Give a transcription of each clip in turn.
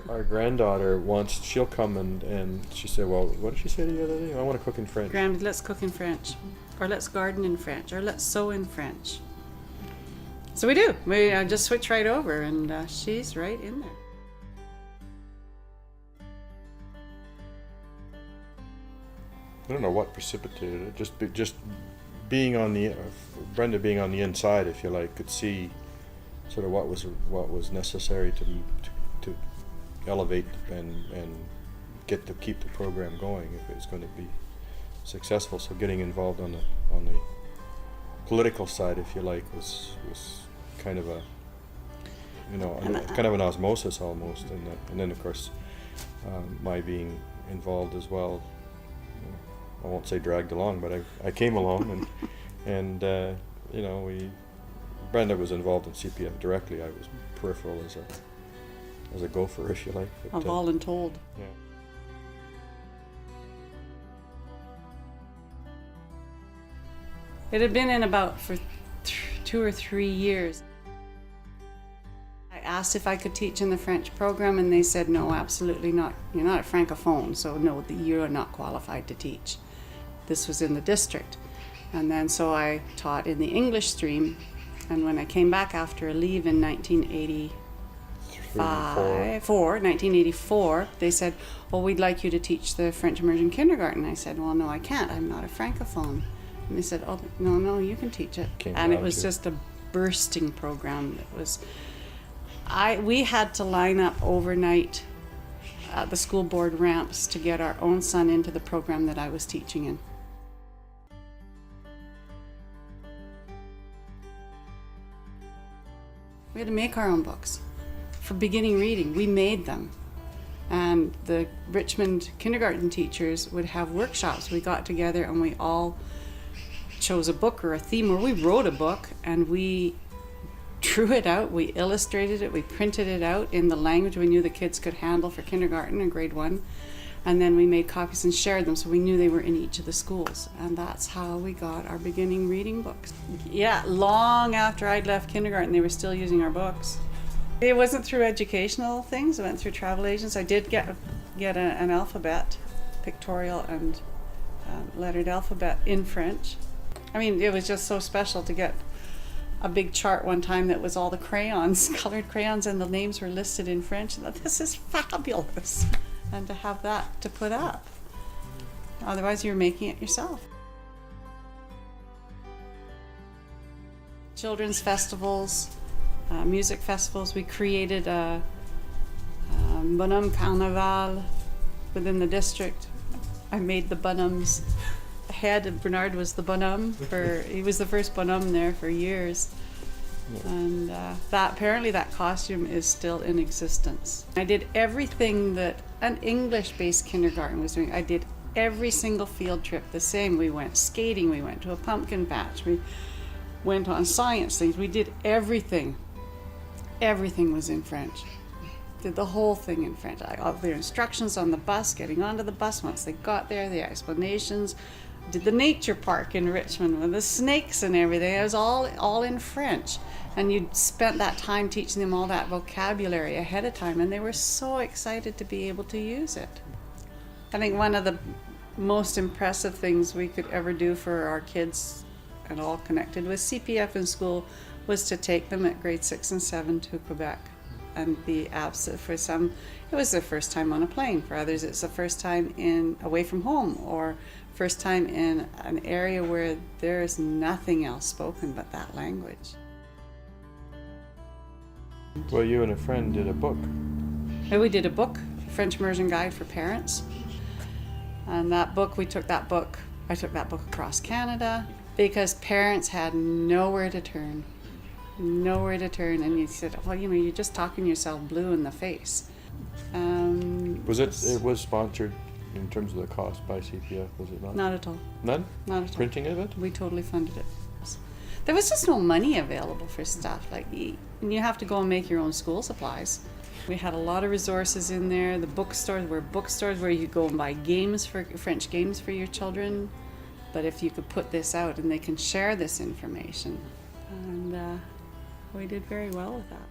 Our granddaughter she'll come and she said, well, what did she say the other day? I want to cook in French. Grand, let's cook in French, or let's garden in French, or let's sew in French. So we do. We just switch right over, and she's right in there. I don't know what precipitated it. Just being on the Brenda being on the inside, if you like, could see sort of what was necessary to elevate and keep the program going if it was going to be successful. So getting involved on the political side, if you like, was kind of a kind of an osmosis almost, and then of course my being involved as well. I won't say dragged along, but I came along, and Brenda was involved in CPF directly. I was peripheral as a gopher, if you like. But, voluntold. Yeah. It had been in about for 2 or 3 years. I asked if I could teach in the French program, and they said, no, absolutely not. You're not a francophone, so no, you're not qualified to teach. This was in the district. And then so I taught in the English stream, and when I came back after a leave in 1984, they said, well, we'd like you to teach the French Immersion kindergarten. I said, well, no, I can't. I'm not a francophone. And they said, oh, no, you can teach it. And it was just a bursting program. It was, we had to line up overnight at the school board ramps to get our own son into the program that I was teaching in. We had to make our own books. For beginning reading, we made them. And the Richmond kindergarten teachers would have workshops. We got together and we all chose a book or a theme, or we wrote a book and we drew it out, we illustrated it, we printed it out in the language we knew the kids could handle for kindergarten and grade 1. And then we made copies and shared them so we knew they were in each of the schools. And that's how we got our beginning reading books. Yeah, long after I'd left kindergarten, they were still using our books. It wasn't through educational things, I went through travel agents. I did get an alphabet, pictorial and lettered alphabet in French. I mean, it was just so special to get a big chart one time that was all the crayons, colored crayons, and the names were listed in French. And I thought, this is fabulous. And to have that to put up. Otherwise, you're making it yourself. Children's festivals, music festivals. We created a bonhomme carnaval within the district. I made the bonhomme's head. Bernard was the bonhomme. He was the first bonhomme there for years. And apparently that costume is still in existence. I did everything that an English-based kindergarten was doing. I did every single field trip the same. We went skating, we went to a pumpkin patch, we went on science things. We did everything. Everything was in French. Did the whole thing in French. All their instructions on the bus, getting onto the bus once they got there, the explanations. Did the nature park in Richmond with the snakes and everything. It was all in French. And you spent that time teaching them all that vocabulary ahead of time, and they were so excited to be able to use it. I think one of the most impressive things we could ever do for our kids, and all connected with CPF in school, was to take them at grade 6 and 7 to Quebec and be absent. For some, it was their first time on a plane. For others, it's the first time away from home, or first time in an area where there is nothing else spoken but that language. Well, you and a friend did a book. We did a book, French Immersion Guide for Parents. And that book, I took that book across Canada because parents had nowhere to turn. And you said, well, you're just talking yourself blue in the face. It was sponsored in terms of the cost by CPF, was it not? Not at all. None? Not at all. Printing of it? We totally funded it. There was just no money available for stuff. And you have to go and make your own school supplies. We had a lot of resources in there. The bookstores were bookstores where you go and buy French games for your children. But if you could put this out and they can share this information. And we did very well with that.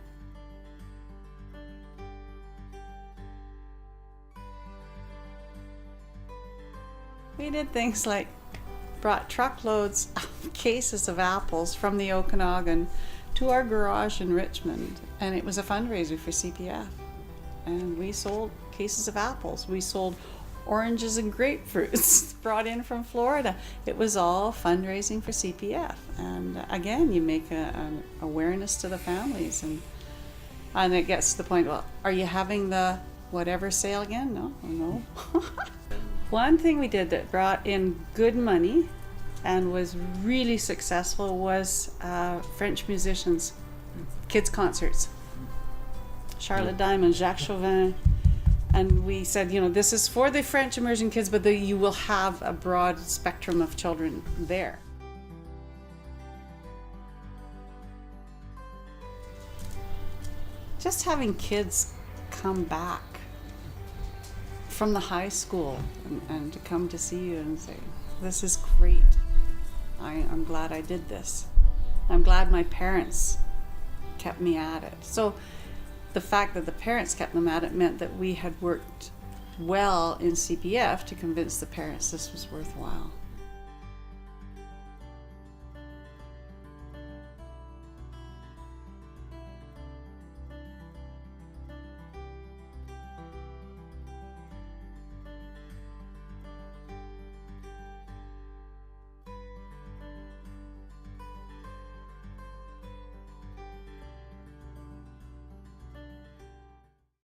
We did things like brought truckloads of cases of apples from the Okanagan to our garage in Richmond, and it was a fundraiser for CPF. And we sold cases of apples. We sold oranges and grapefruits brought in from Florida. It was all fundraising for CPF. And again, you make an awareness to the families, and it gets to the point, well, are you having the whatever sale again? No. One thing we did that brought in good money and was really successful was French musicians, kids concerts. Charlotte Diamond, Jacques Chauvin. And we said, this is for the French immersion kids, but you will have a broad spectrum of children there. Just having kids come back from the high school and to come to see you and say, this is great. I'm glad I did this. I'm glad my parents kept me at it. So the fact that the parents kept them at it meant that we had worked well in CPF to convince the parents this was worthwhile.